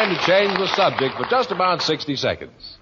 going to change the subject for just about 60 seconds.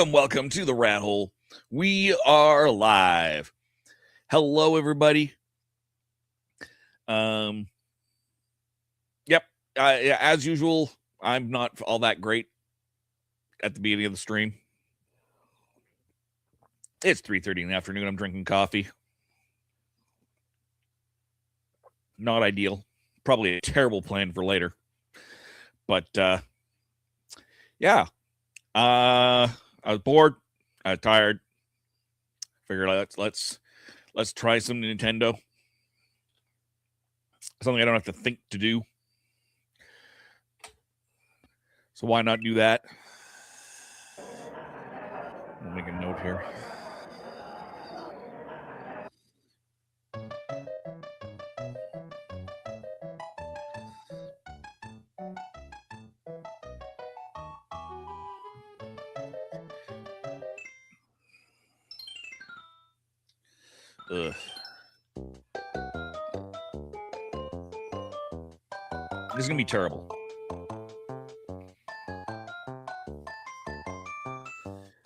Welcome to the Rat Hole. We are live. Hello, everybody. Yep. As usual, I'm not all that great at the beginning of the stream. It's 3:30 in the afternoon. I'm drinking coffee. Not ideal. Probably a terrible plan for later. But yeah. I was bored. I was tired. Figured let's try some Nintendo. Something I don't have to think to do. So why not do that? I'll make a note here. Ugh. This is gonna be terrible.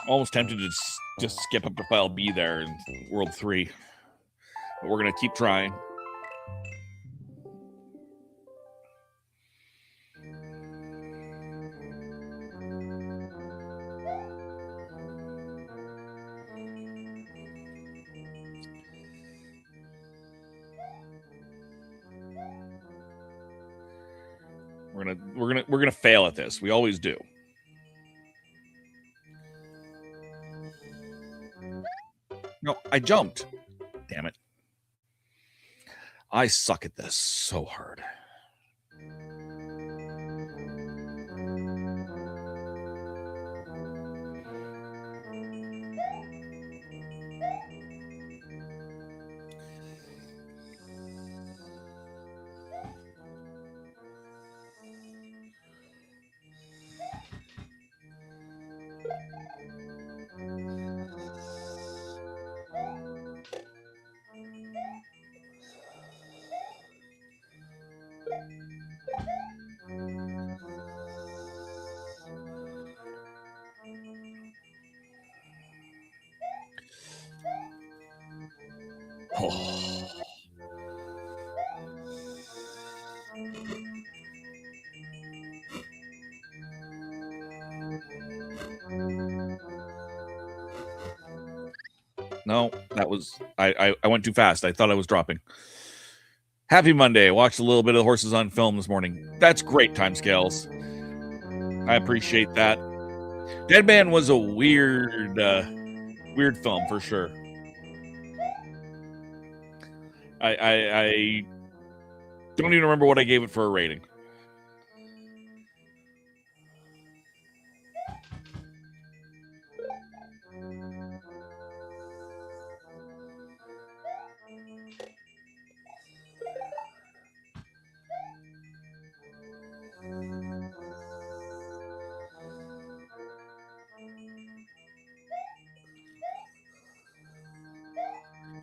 Almost tempted to just skip up to file B there in World 3. But we're gonna keep trying. We're gonna fail at this. We always do. No, I jumped. Damn it. I suck at this so hard. Oh. No, that was I went too fast. I thought I was dropping. Happy Monday. Watched a little bit of Horses on Film this morning. That's great, Timescales. I appreciate that. Dead Man was a weird film for sure. I don't even remember what I gave it for a rating.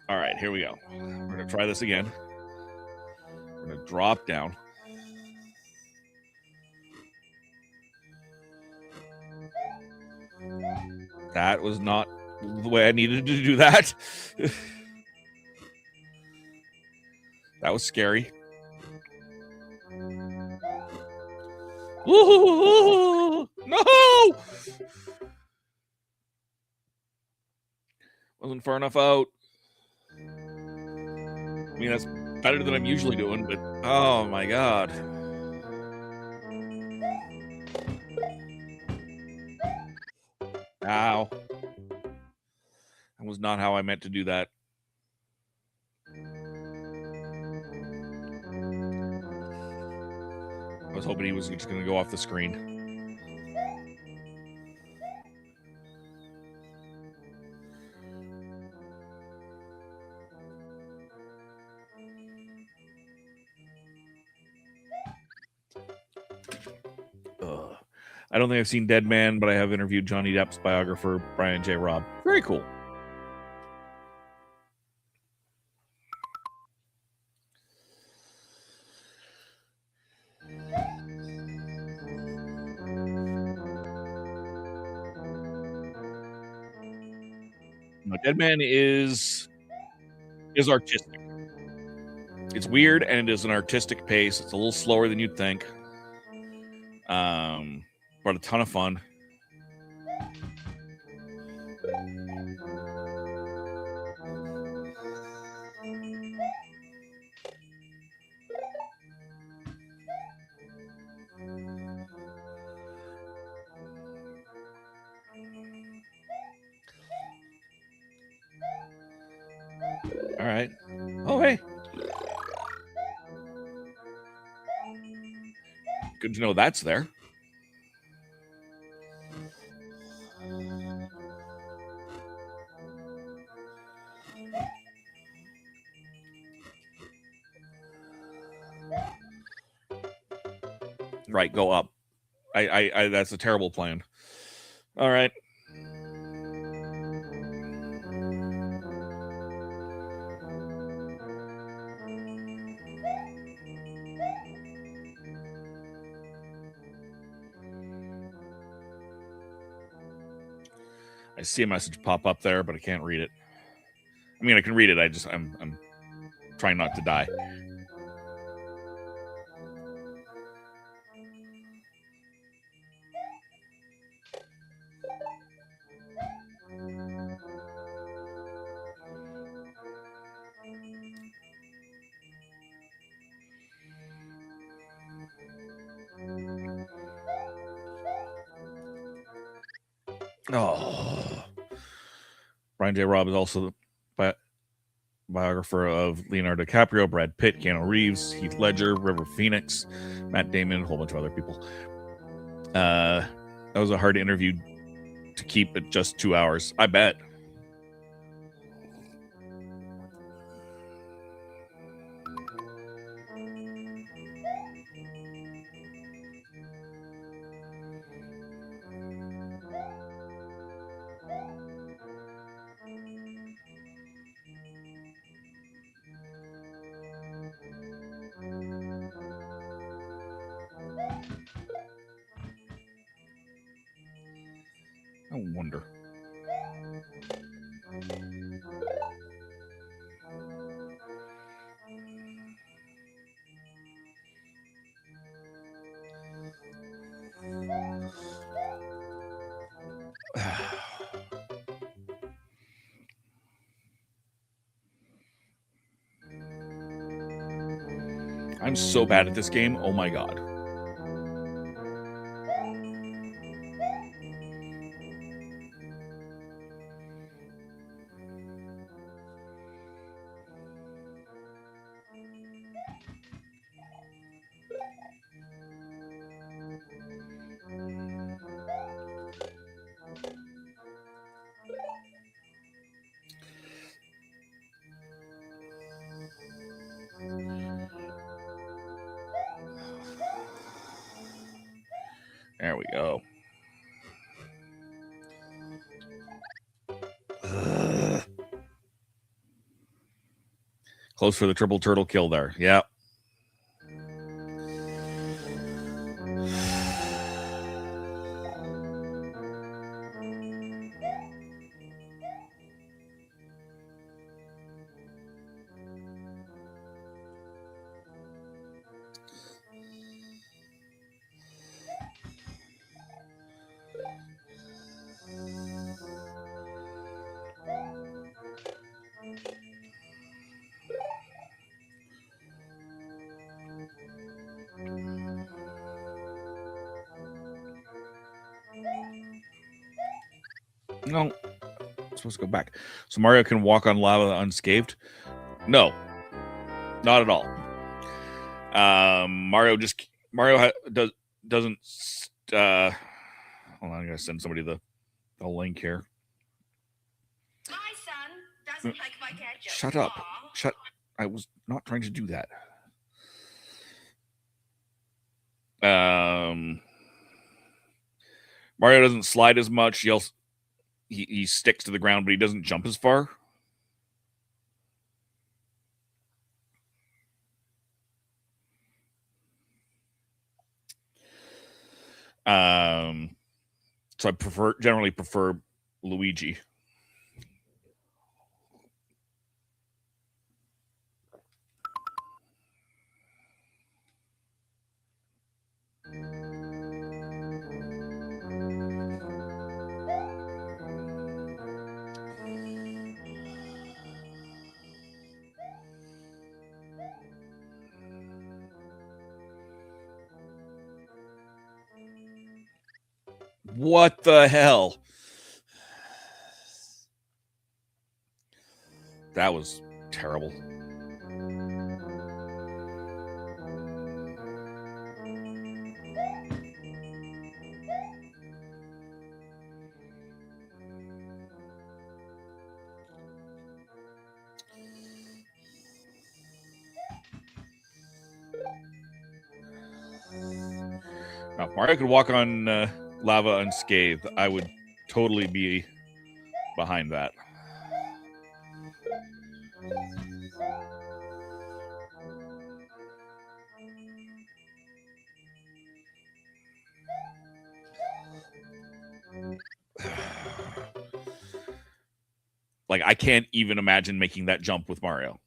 All right, here we go. We're going to try this again. We're going to drop down. That was not the way I needed to do that. That was scary. Ooh, no! Wasn't far enough out. I mean, that's better than I'm usually doing, but oh my god. Ow. That was not how I meant to do that. I was hoping he was just going to go off the screen. Ugh. I don't think I've seen Dead Man, but I have interviewed Johnny Depp's biographer, Brian J. Robb. Very cool. No, Dead Man is artistic. It's weird, and it is an artistic pace. It's a little slower than you'd think, but a ton of fun. All right. Oh, hey. Good to know that's there. Right, go up. I that's a terrible plan. All right. I see a message pop up there, but I can't read it. I mean, I can read it. I'm trying not to die. Oh, Brian J. Robb is also the biographer of Leonardo DiCaprio, Brad Pitt, Keanu Reeves, Heath Ledger, River Phoenix, Matt Damon, a whole bunch of other people. That was a hard interview to keep at just 2 hours, I bet. I wonder. I'm so bad at this game. Oh my god. There we go. Ugh. Close for the triple turtle kill there. Yep. No, I'm supposed to go back. So Mario can walk on lava unscathed? No, not at all. Mario doesn't. Hold on, I gotta send somebody the link here. My son doesn't like my ketchup. Shut up. Shut. I was not trying to do that. Mario doesn't slide as much. He sticks to the ground, but he doesn't jump as far. So I generally prefer Luigi. What the hell? That was terrible. Now, if Mario could walk on lava unscathed, I would totally be behind that. Like, I can't even imagine making that jump with Mario.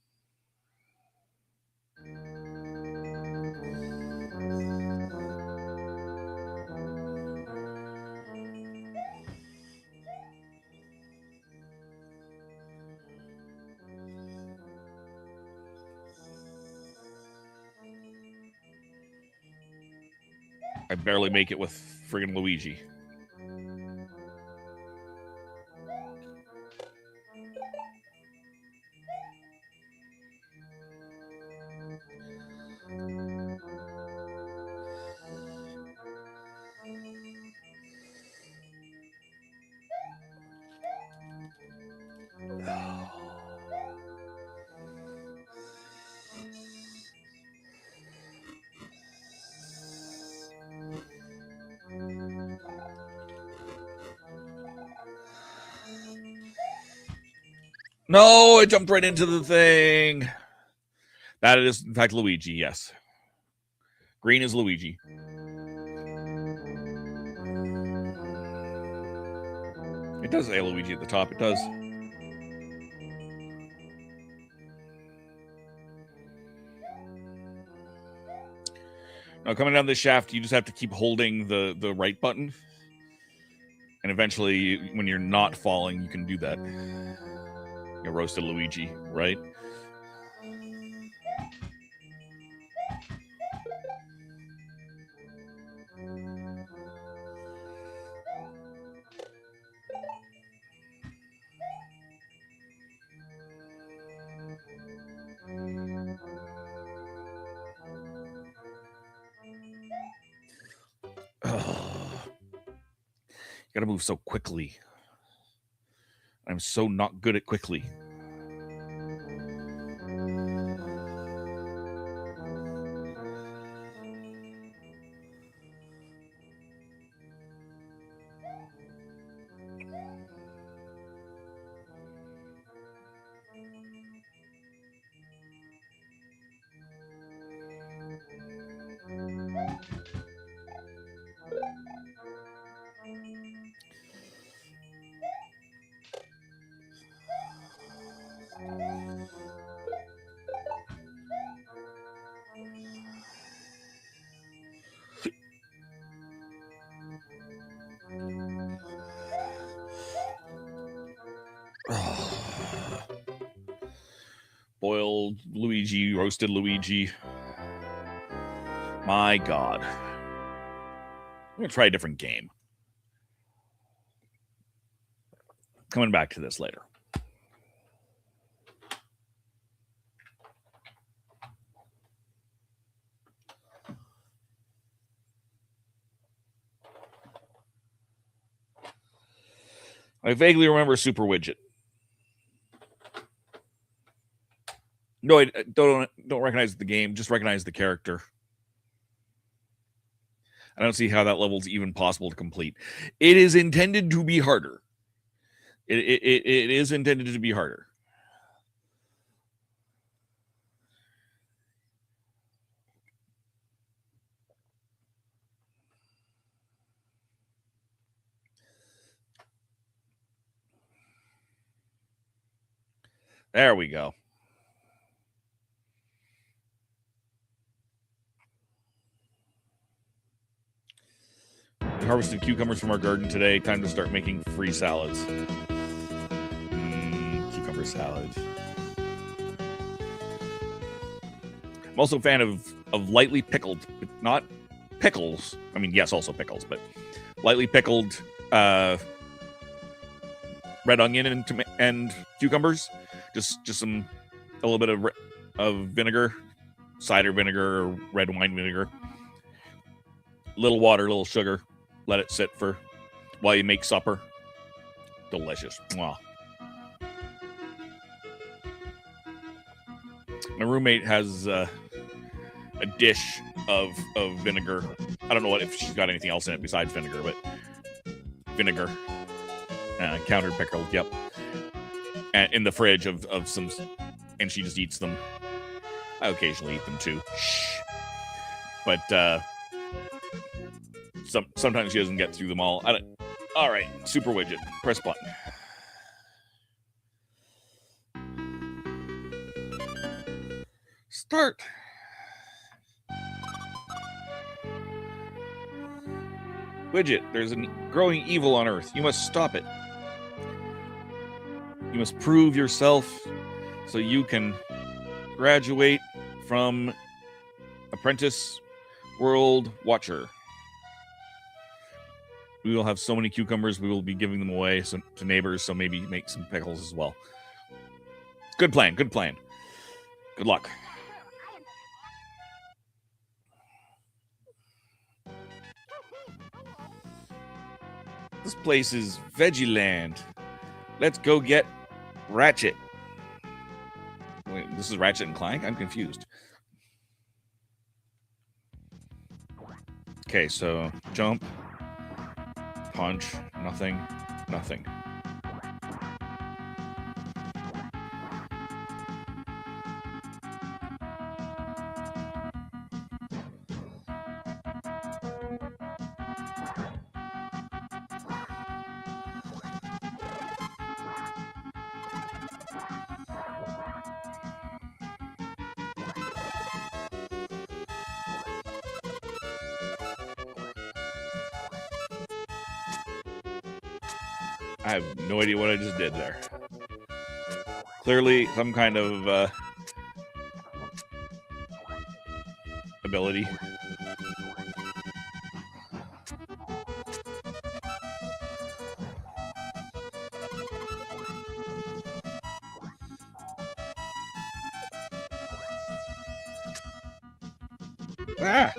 I barely make it with friggin' Luigi. No, I jumped right into the thing. That is, in fact, Luigi, yes. Green is Luigi. It does say Luigi at the top. It does. Now, coming down this shaft, you just have to keep holding the right button. And eventually, when you're not falling, you can do that. You roasted Luigi, right? You gotta move so quickly. I'm so not good at quickly. Boiled Luigi, roasted Luigi. My God. I'm going to try a different game. Coming back to this later. I vaguely remember Super Widget. No, I don't recognize the game, just recognize the character. I don't see how that level's even possible to complete. It is intended to be harder. It is intended to be harder. There we go. We harvested cucumbers from our garden today. Time to start making free salads. Cucumber salad. I'm also a fan of lightly pickled, not pickles. I mean, yes, also pickles, but lightly pickled red onion and cucumbers. Just a little bit of vinegar, cider vinegar or red wine vinegar. Little water, little sugar. Let it sit for while you make supper. Delicious. Mwah. My roommate has a dish of vinegar. I don't know if she's got anything else in it besides vinegar, but vinegar. Countered pickled, yep. And in the fridge of some, and she just eats them. I occasionally eat them too. Shh. But sometimes she doesn't get through them all. All right, Super Widget. Press button. Start. Widget, there's a growing evil on Earth. You must stop it. You must prove yourself so you can graduate from Apprentice World Watcher. We will have so many cucumbers, we will be giving them away to neighbors, so maybe make some pickles as well. Good plan, good plan. Good luck. This place is Veggie Land. Let's go get Ratchet. Wait, this is Ratchet and Clank? I'm confused. Okay, so jump, punch, nothing, nothing. I have no idea what I just did there. Clearly, some kind of ability. Ah!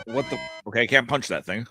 What the? Okay, I can't punch that thing.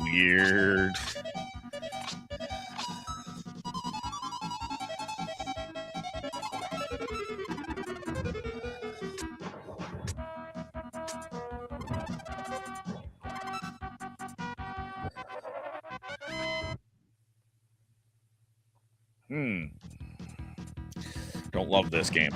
Weird. Don't love this game.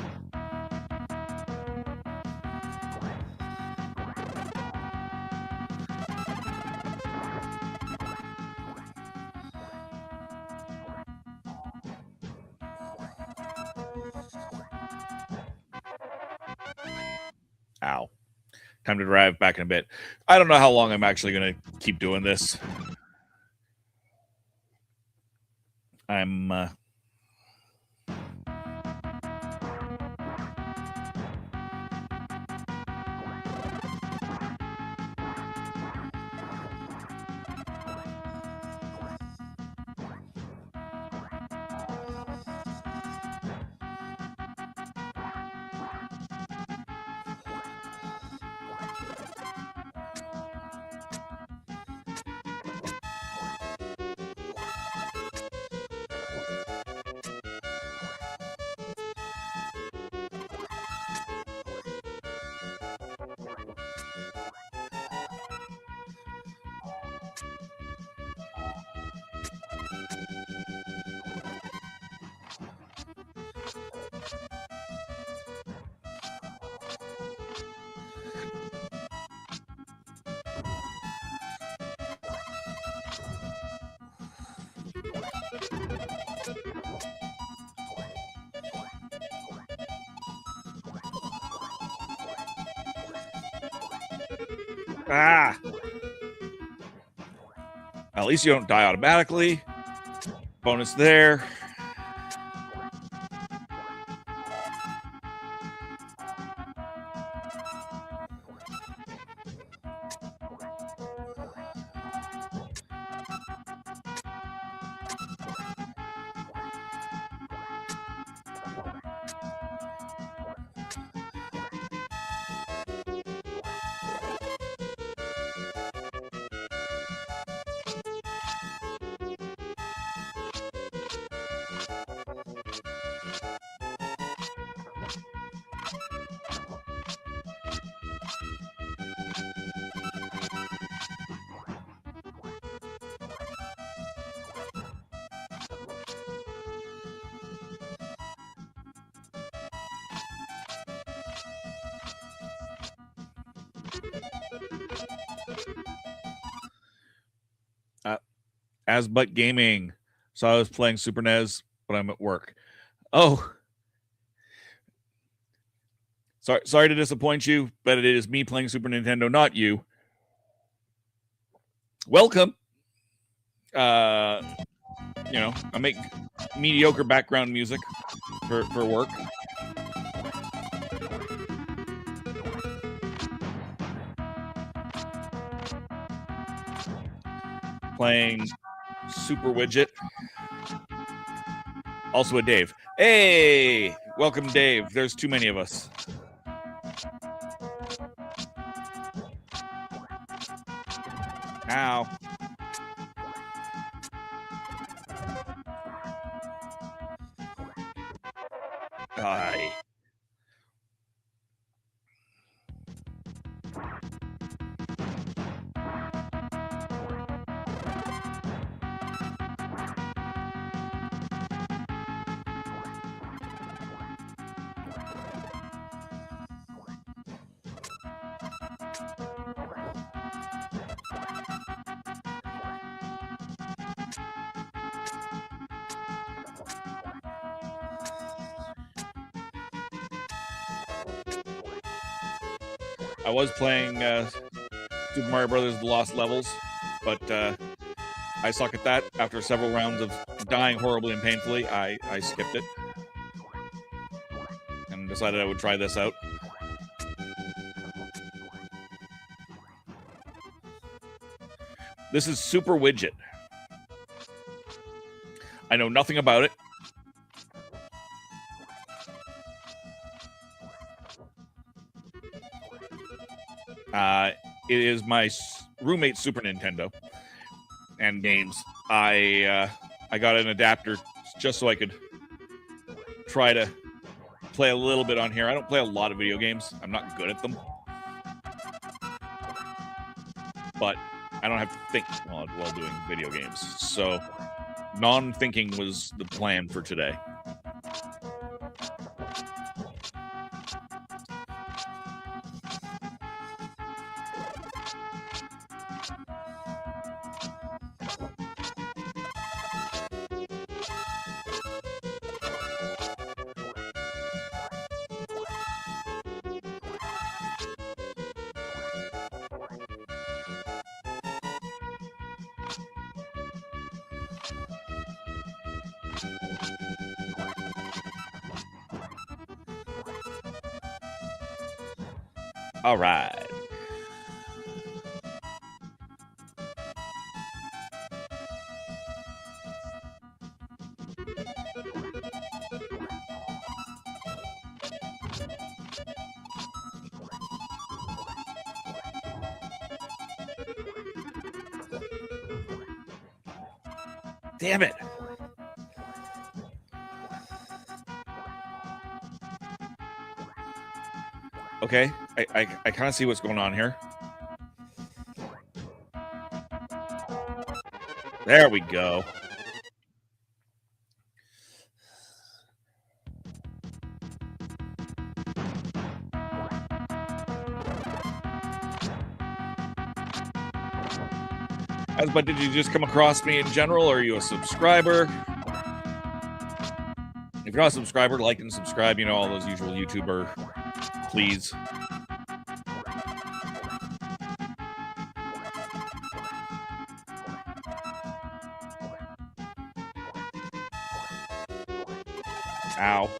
Ow. Time to drive back in a bit. I don't know how long I'm actually going to keep doing this. I'm At least you don't die automatically. Bonus there. Asbutt Gaming. So I was playing Super NES, but I'm at work. Oh. Sorry to disappoint you, but it is me playing Super Nintendo, not you. Welcome. I make mediocre background music for work. Playing Super Widget. Also a Dave. Hey, welcome, Dave. There's too many of us. Ow. Die. I was playing Super Mario Brothers: The Lost Levels, but I suck at that. After several rounds of dying horribly and painfully, I skipped it and decided I would try this out. This is Super Widget. I know nothing about it. It is my roommate's Super Nintendo and games. I got an adapter just so I could try to play a little bit on here. I don't play a lot of video games. I'm not good at them. But I don't have to think while doing video games. So non-thinking was the plan for today. All right. Damn it. Okay, I kind of see what's going on here. There we go. But did you just come across me in general, or are you a subscriber? If you're not a subscriber, like and subscribe. You know, all those usual YouTuber please. Ow.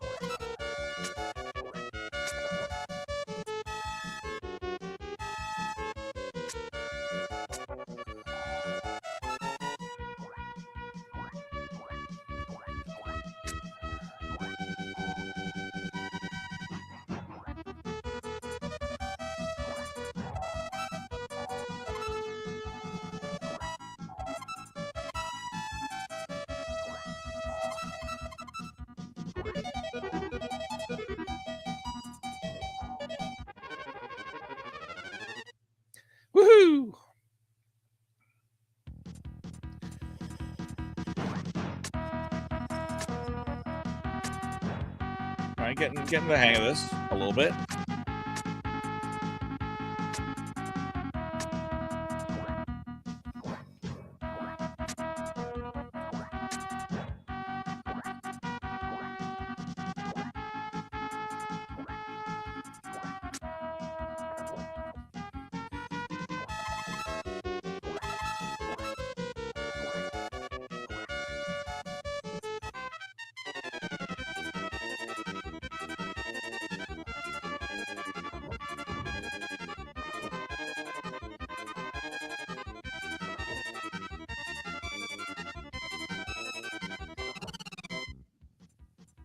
Woohoo! All right, getting the hang of this a little bit.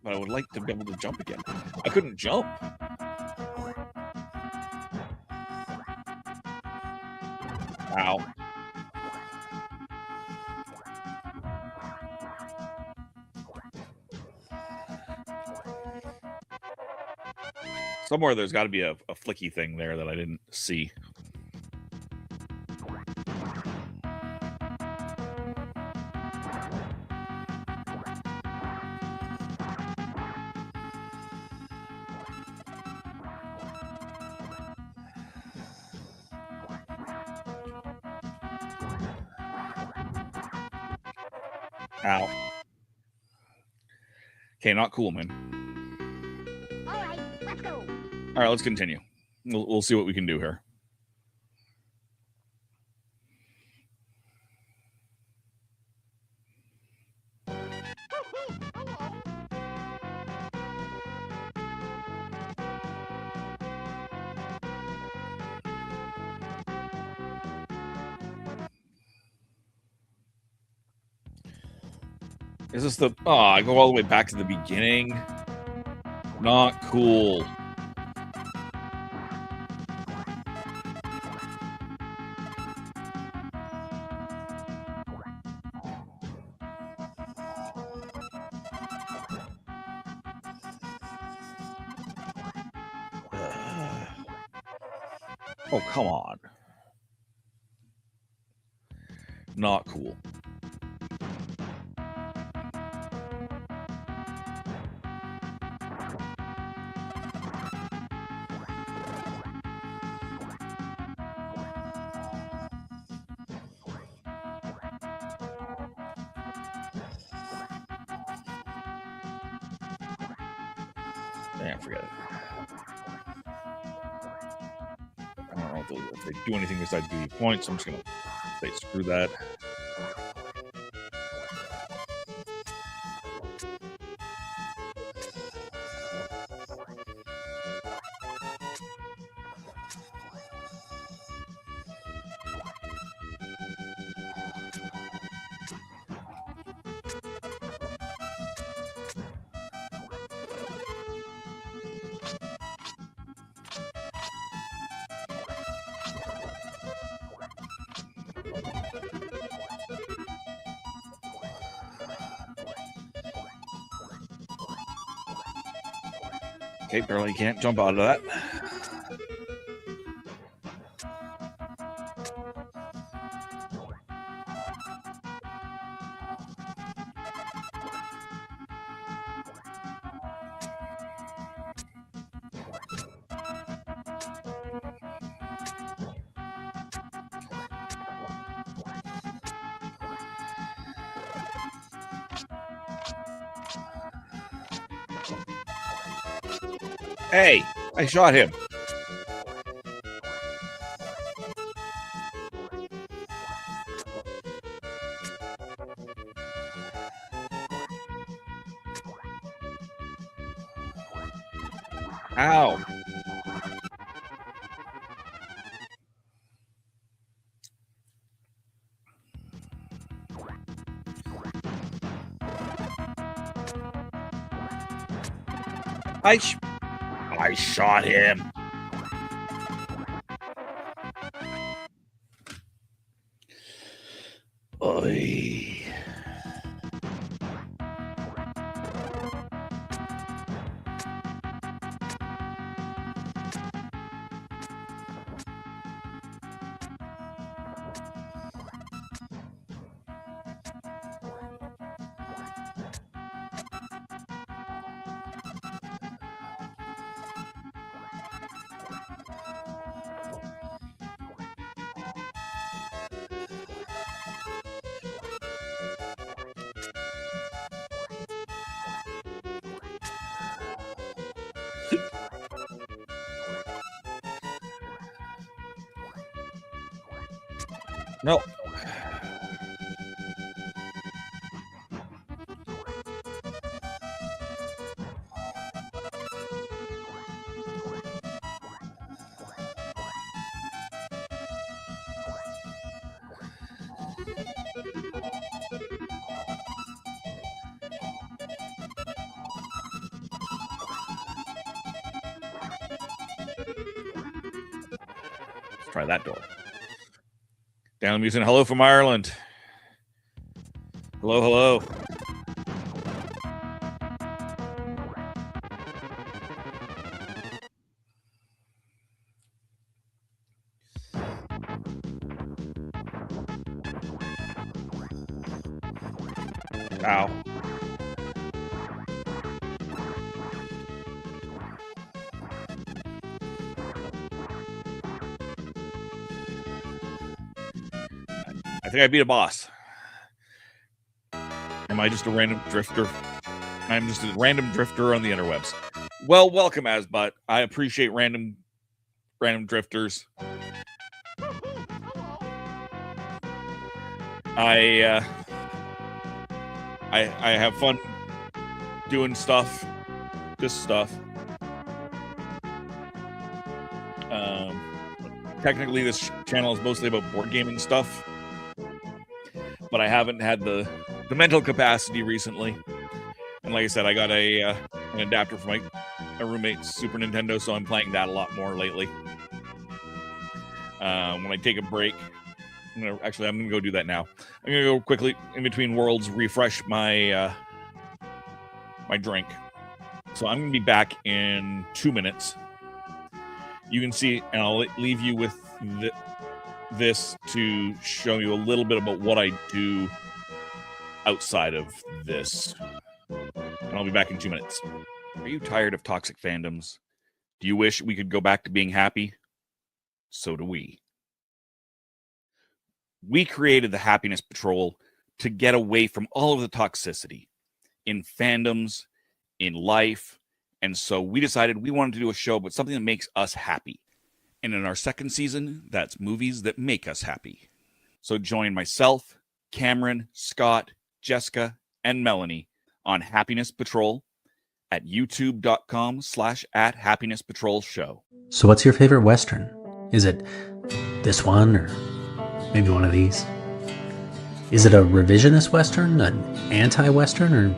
But I would like to be able to jump again. I couldn't jump. Ow. Somewhere there's got to be a flicky thing there that I didn't see. Ow. Okay, not cool, man. All right, let's go. All right, let's continue. We'll see what we can do here. Is this the... Oh, I go all the way back to the beginning. Not cool. Oh, come on. Not cool. Yeah, forget it. I don't know if they do anything besides give you points, so I'm just going to say screw that. Okay, apparently you can't jump out of that. Hey, I shot him. Ow. I shot him. Oy. No. Let's try that door. Down using hello from Ireland. Hello, hello. Ow. I think I beat a boss. Am I just a random drifter? I'm just a random drifter on the interwebs. Well, welcome, Asbot. I appreciate random drifters. I have fun doing stuff, just stuff. Technically, this channel is mostly about board gaming stuff, but I haven't had the the mental capacity recently. And like I said, I got an adapter for my roommate's Super Nintendo, so I'm playing that a lot more lately. When I take a break, I'm gonna go do that now. I'm gonna go quickly in between worlds, refresh my my drink. So I'm gonna be back in 2 minutes. You can see, and I'll leave you with this to show you a little bit about what I do outside of this. And I'll be back in 2 minutes. Are you tired of toxic fandoms? Do you wish we could go back to being happy? So do we. We created the Happiness Patrol to get away from all of the toxicity in fandoms, in life, and so we decided we wanted to do a show about something that makes us happy. And in our second season, that's movies that make us happy. So join myself, Cameron, Scott, Jessica, and Melanie on Happiness Patrol at youtube.com/@happinesspatrolshow. So what's your favorite Western? Is it this one or maybe one of these? Is it a revisionist Western, an anti-Western, or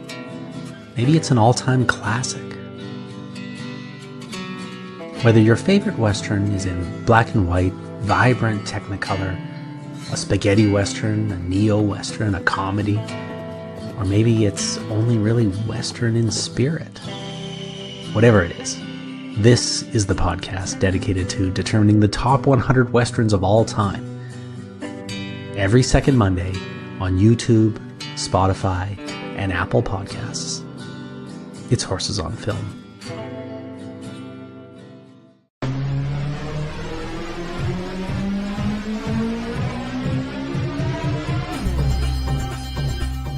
maybe it's an all-time classic? Whether your favorite Western is in black and white, vibrant Technicolor, a spaghetti Western, a neo-Western, a comedy, or maybe it's only really Western in spirit. Whatever it is, this is the podcast dedicated to determining the top 100 Westerns of all time. Every second Monday on YouTube, Spotify, and Apple Podcasts. It's Horses on Film.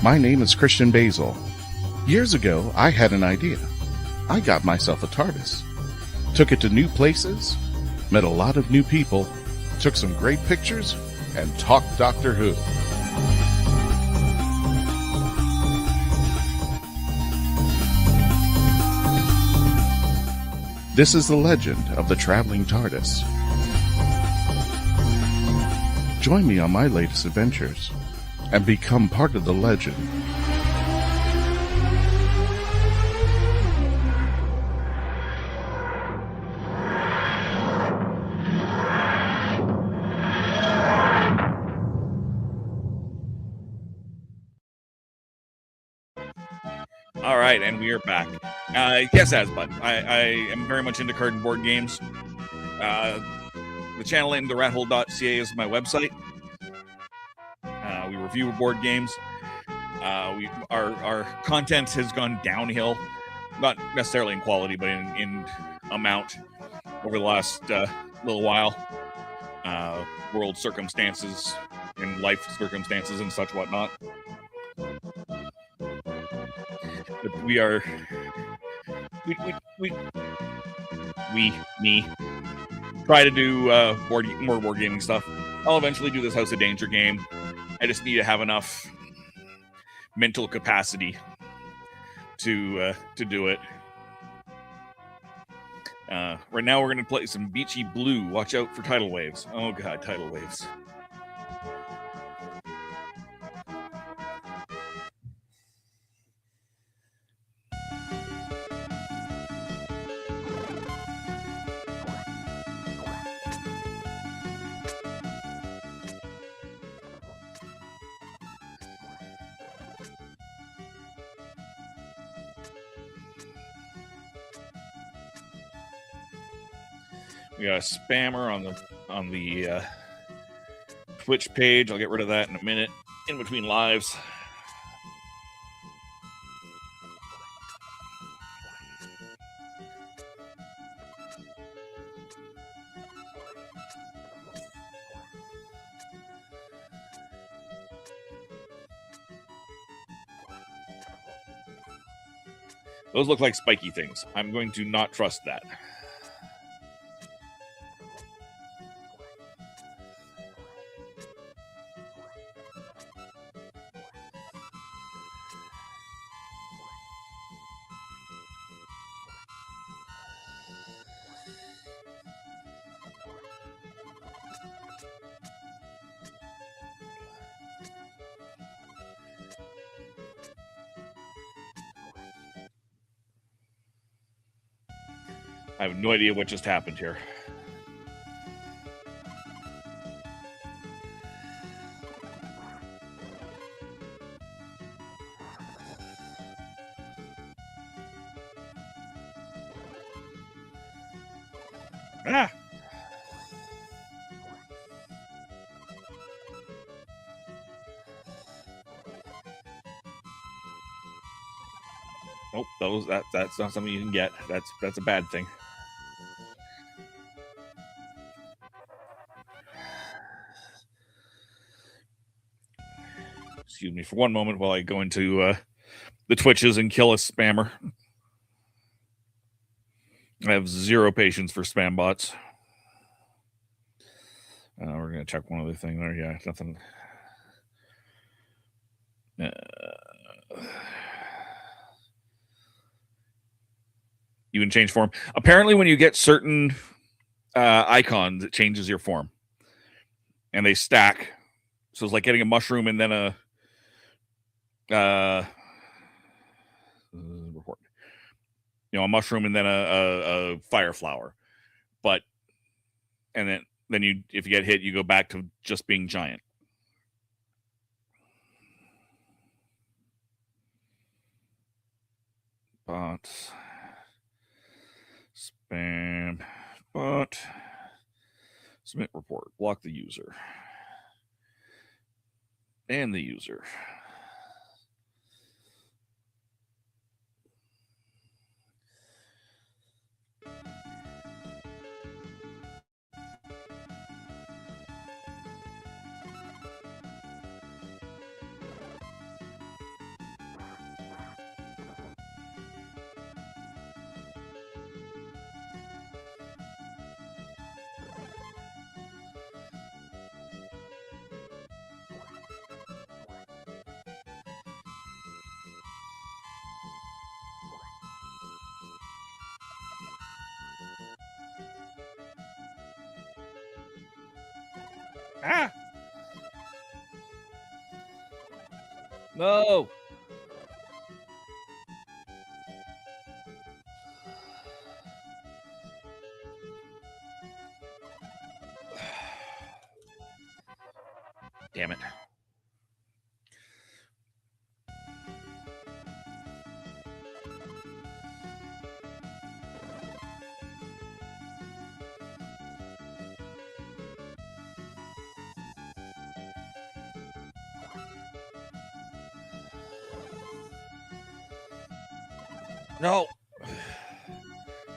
My name is Christian Basil. Years ago, I had an idea. I got myself a TARDIS. Took it to new places, met a lot of new people, took some great pictures, and talked Doctor Who. This is the legend of the traveling TARDIS. Join me on my latest adventures and become part of the legend. All right, and we are back. Yes, Asbud. I am very much into card and board games. The channel name, therathole.ca, is my website. We review board games. Our content has gone downhill, not necessarily in quality, but in amount over the last little while. World circumstances and life circumstances and such whatnot. But we try to do more board gaming stuff. I'll eventually do this House of Danger game. I just need to have enough mental capacity to do it. Right now we're going to play some Beachy Blue. Watch out for tidal waves. Oh god, tidal waves. We got a spammer on the Twitch page. I'll get rid of that in a minute. In between lives. Those look like spiky things. I'm going to not trust that. I have no idea what just happened here. Ah! Nope, that's not something you can get. That's a bad thing. Excuse me for one moment while I go into the Twitches and kill a spammer. I have zero patience for spam bots. We're gonna check one other thing there. Yeah, nothing. You can change form. Apparently, when you get certain icons, it changes your form, and they stack. So it's like getting a mushroom and then a report. A mushroom and then a fire flower, and then you, if you get hit, you go back to just being giant. Bots, spam, bot, submit report, block the user, ban the user. Ah! No! Damn it. No.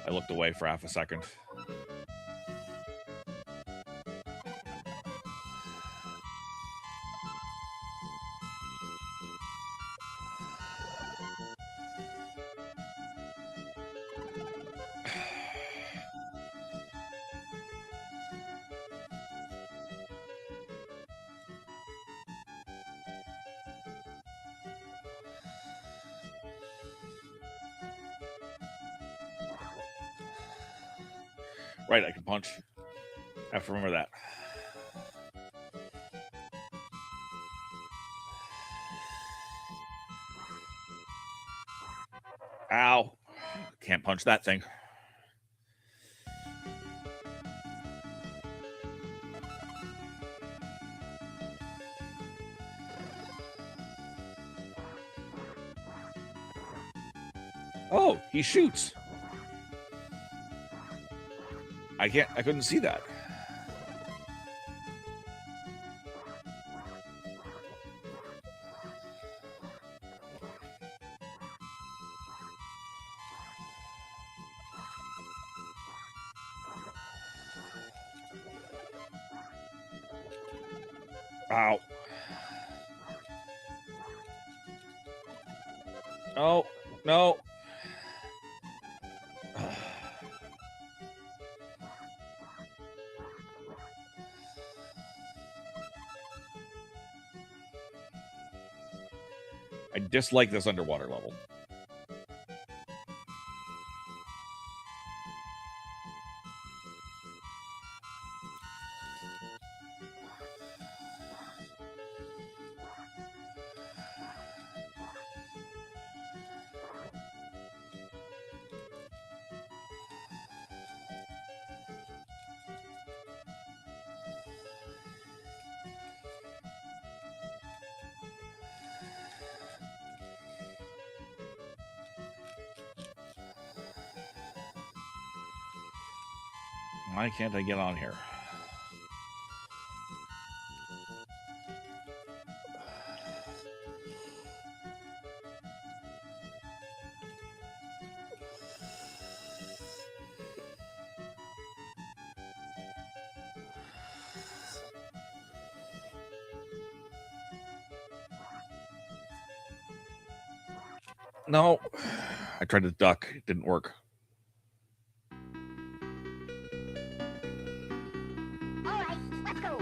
I looked away for half a second. Right, I can punch. I have to remember that. Ow. Can't punch that thing. Oh, he shoots. I couldn't see that. Ow. Oh, no. I dislike this underwater level. Why can't I get on here? No, I tried to duck. It didn't work. All right, let's go.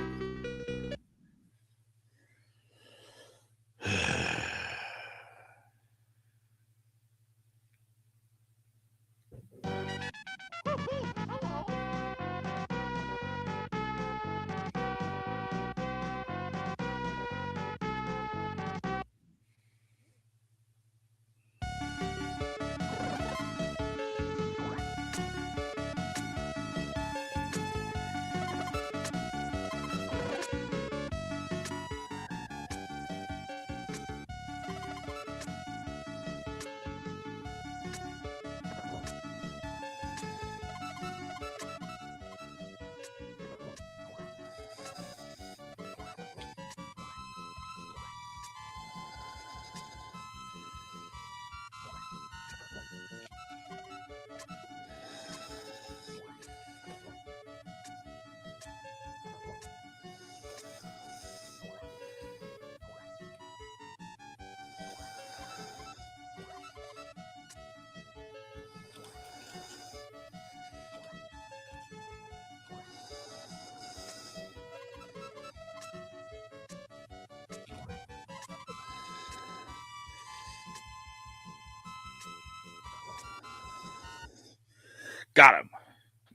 Got him.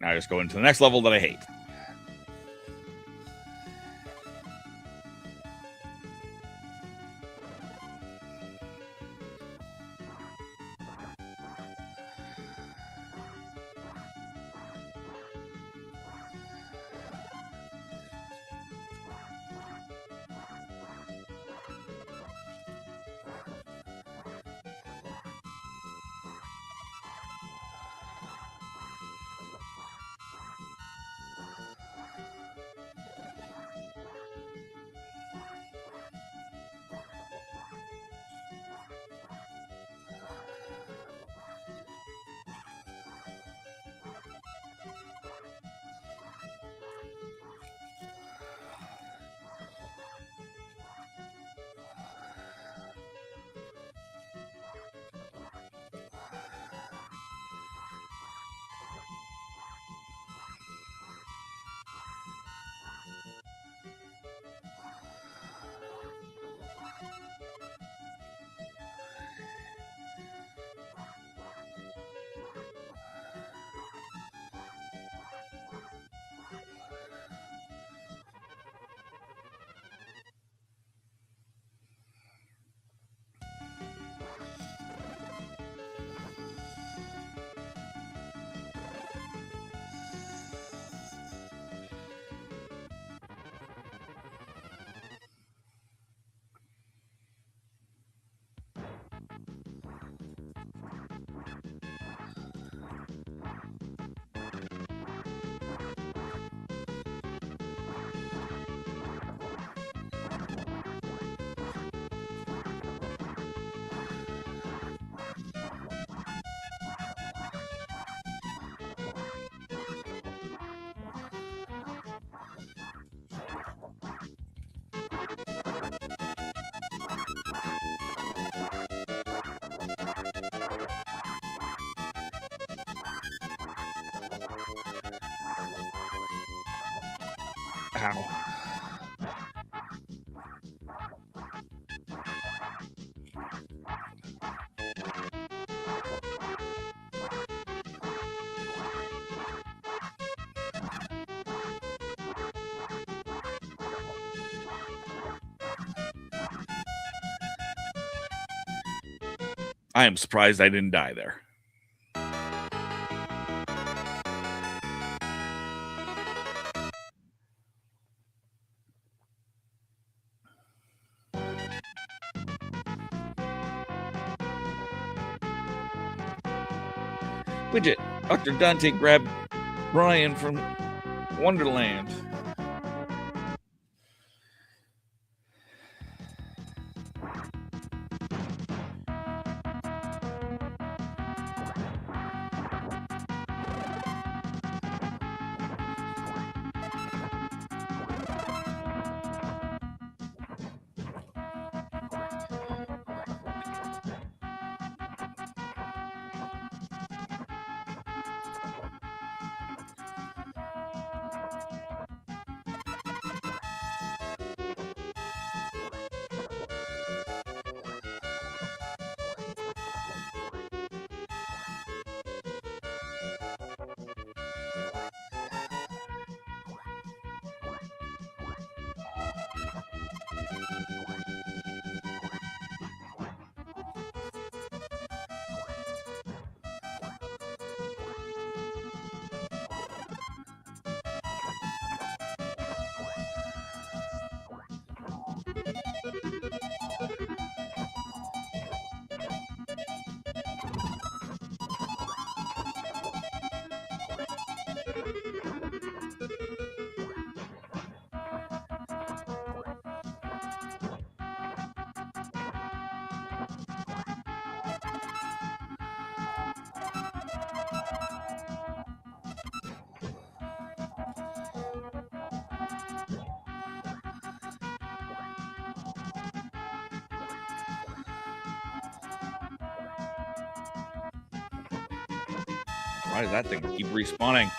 Now I just go into the next level that I hate. Ow. I am surprised I didn't die there. Widget, Dr. Dante grabbed Ryan from Wonderland. Why does that thing keep respawning?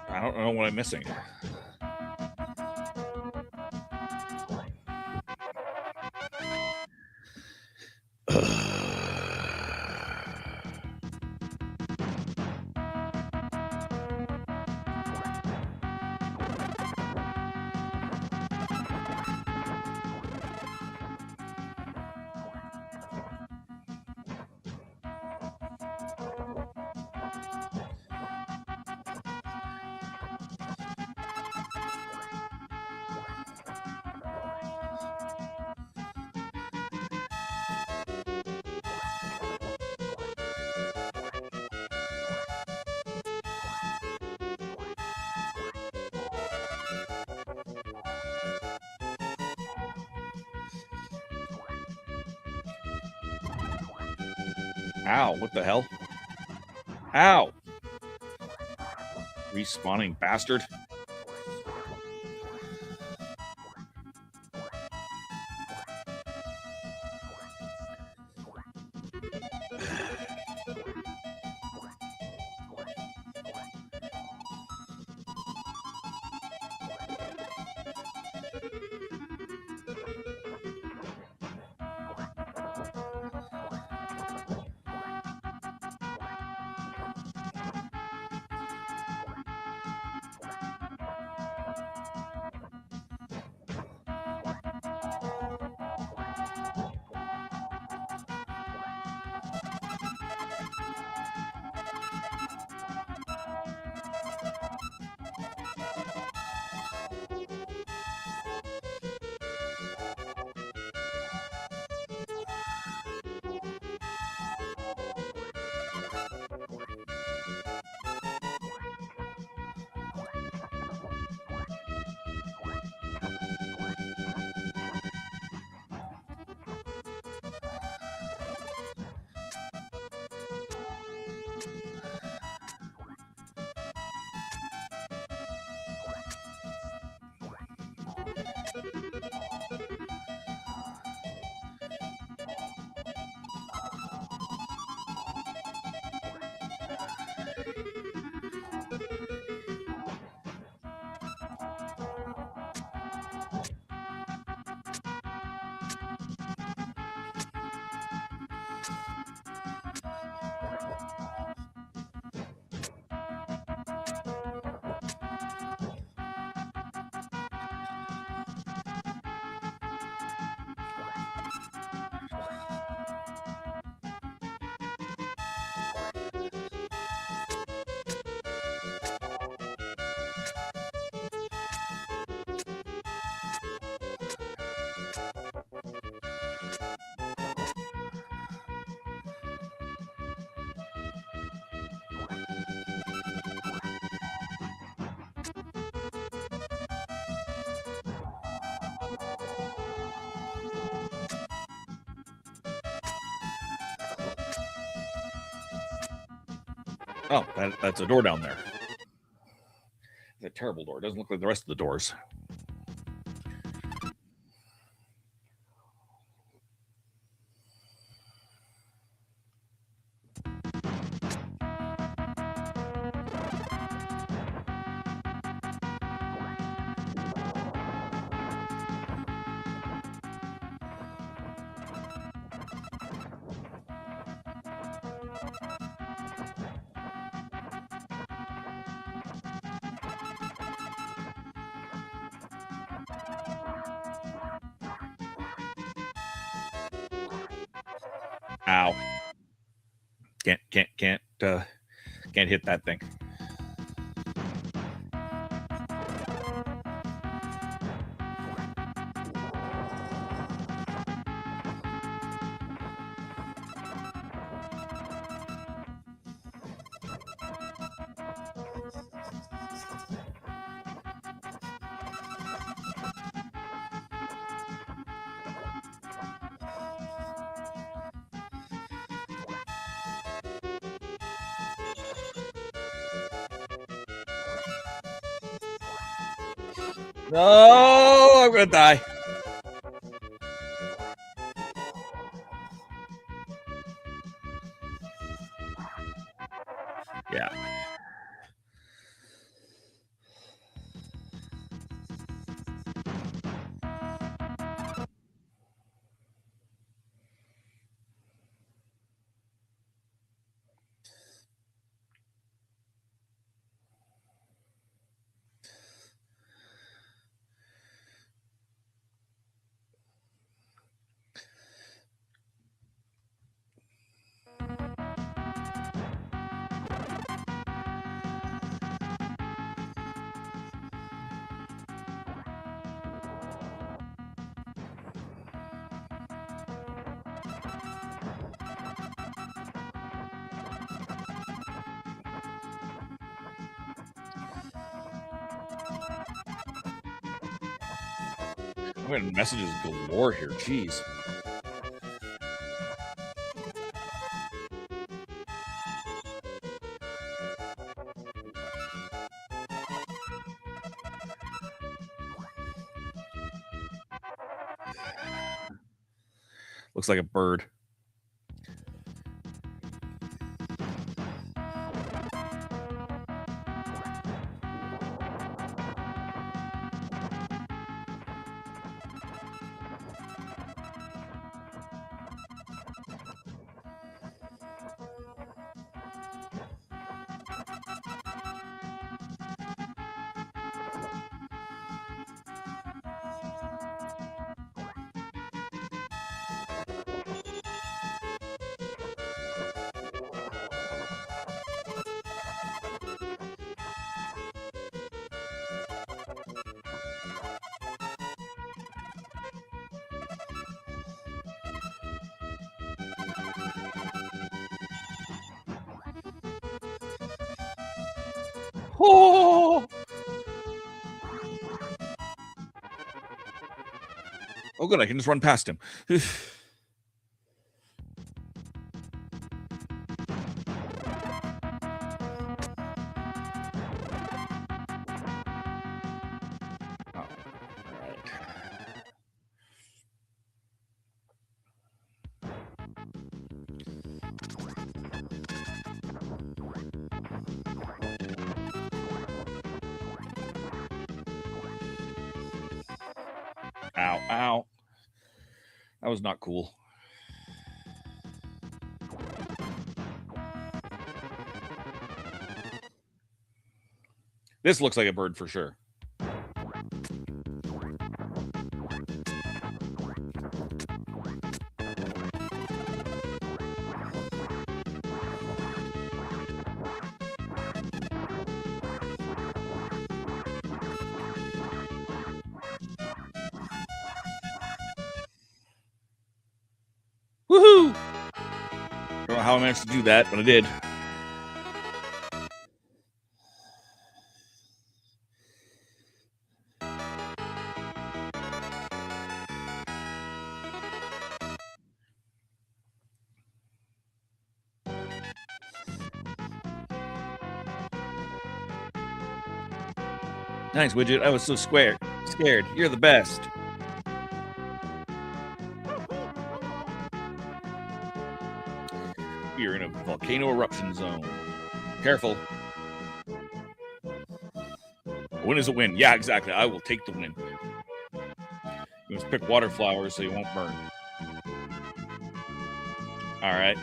I don't know what I'm missing. Ow, what the hell? Ow! Respawning bastard. Oh, that's a door down there. It's a terrible door. It doesn't look like the rest of the doors. Ow. Can't hit that thing. No, I'm gonna die. Yeah. I'm getting messages galore here. Jeez. Looks like a bird. Oh! Oh, good. I can just run past him. Oh, all right. Ow, ow. That was not cool. This looks like a bird for sure. Woohoo! Don't know how I managed to do that, but I did. Thanks, Widget. I was so scared. You're the best. We are in a volcano eruption zone. Careful. A win is a win. Yeah, exactly. I will take the win. You must pick water flowers so you won't burn. All right.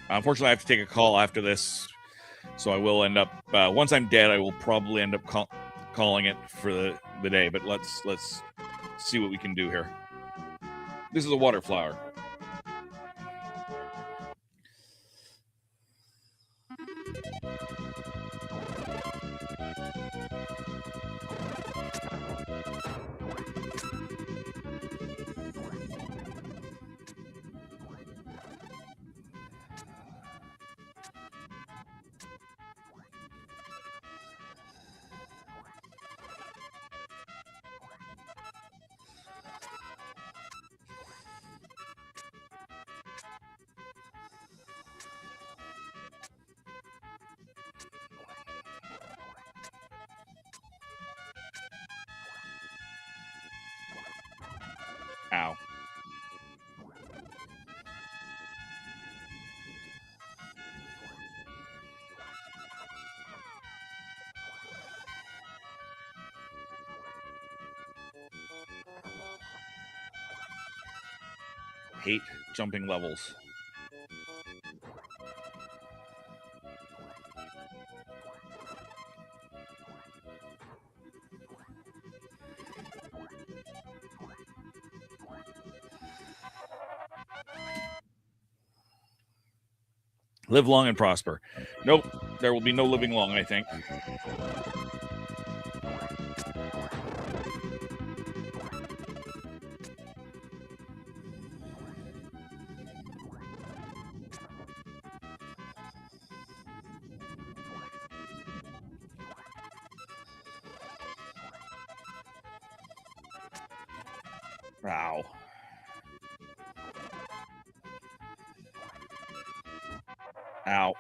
Unfortunately, I have to take a call after this, so I will end up. Once I'm dead, I will probably end up calling it for the day. But let's see what we can do here. This is a water flower. Ow. Hate jumping levels. Live long and prosper. Nope, there will be no living long, I think. Ow. Ow.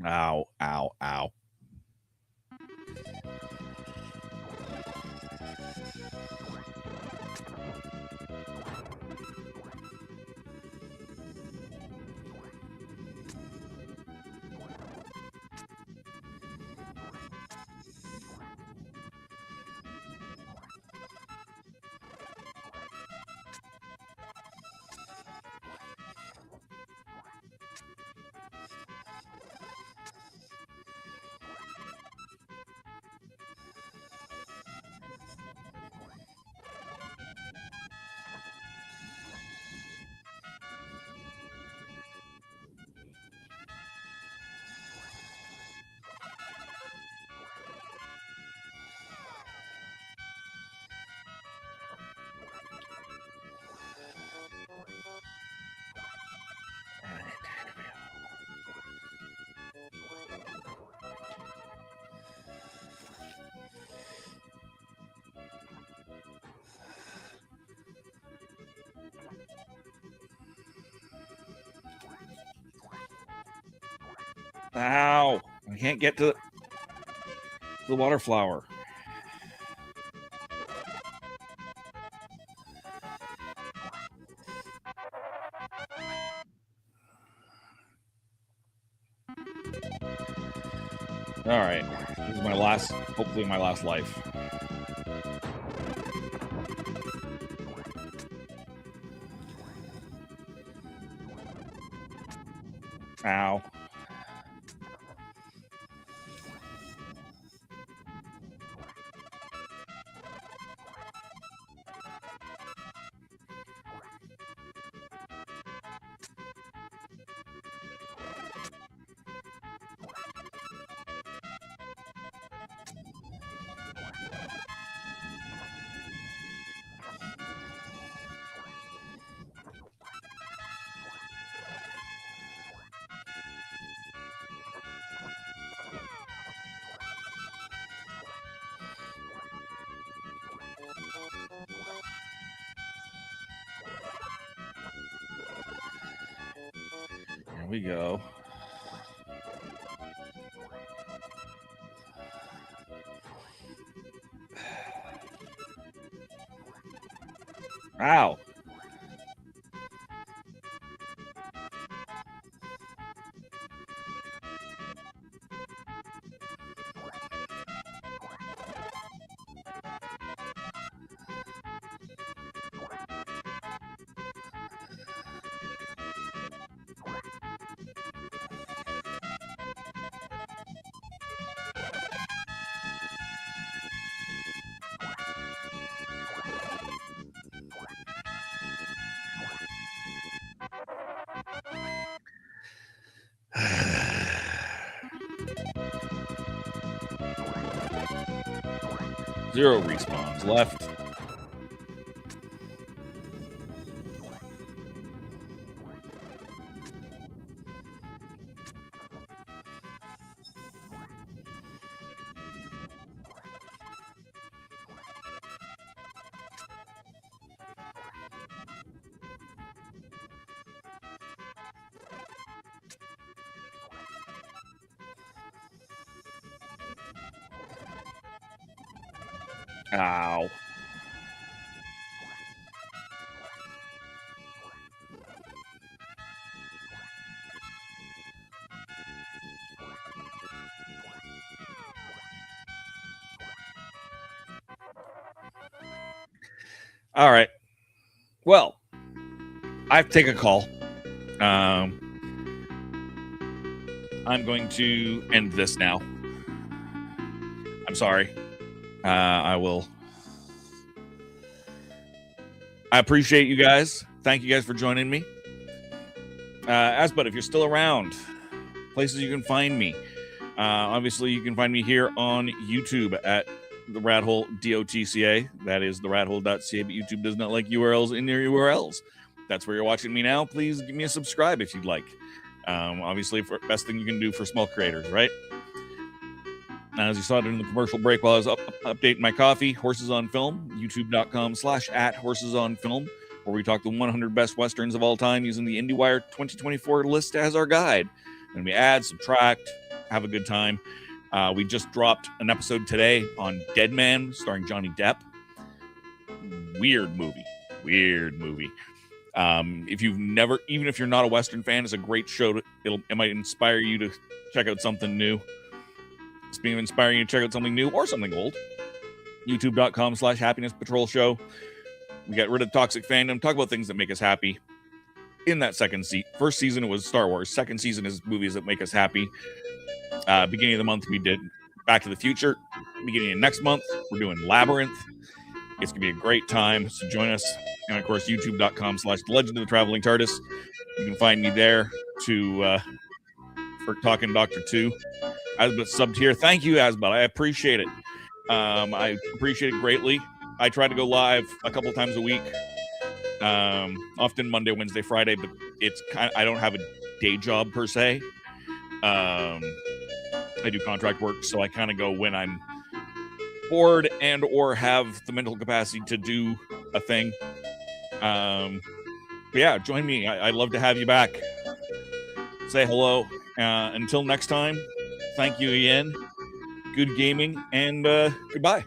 Ow, ow, ow. Ow. I can't get to the water flower. All right. This is my last, hopefully my last life. Ow. Here we go. Ow. Zero respawns left. Ow. All right. Well, I have to take a call. I'm going to end this now. I'm sorry. I will. I appreciate you guys. Thank you guys for joining me. Asbud, if you're still around, places you can find me. Obviously, you can find me here on YouTube at the Radhole DOTCA. That is the radhole.ca, but YouTube does not like URLs in your URLs. That's where you're watching me now. Please give me a subscribe if you'd like. Obviously, best thing you can do for small creators, right? As you saw during the commercial break while I was updating my coffee, Horses on Film, youtube.com/@horsesonfilm, where we talk the 100 best Westerns of all time using the IndieWire 2024 list as our guide. And we add, subtract, have a good time. We just dropped an episode today on Dead Man, starring Johnny Depp. Weird movie. If you've never, even if you're not a Western fan, it's a great show. It might inspire you to check out something new. Speaking of inspiring you to check out something new or something old, youtube.com/happiness patrol show. We got rid of toxic fandom, talk about things that make us happy. In that first season, it was Star Wars. Second season is movies that make us happy. Beginning of the month, we did Back to the Future. Beginning of next month, we're doing Labyrinth. It's going to be a great time, so join us. And, of course, youtube.com/Legend of the Traveling TARDIS. You can find me there for talking Doctor 2. Asbud subbed here. Thank you, Asbud. I appreciate it. I appreciate it greatly. I try to go live a couple times a week, often Monday, Wednesday, Friday, but it's I don't have a day job per se. I do contract work, so I kind of go when I'm bored and or have the mental capacity to do a thing. But yeah, join me. I'd love to have you back. Say hello. Until next time, thank you again. Good gaming, and goodbye.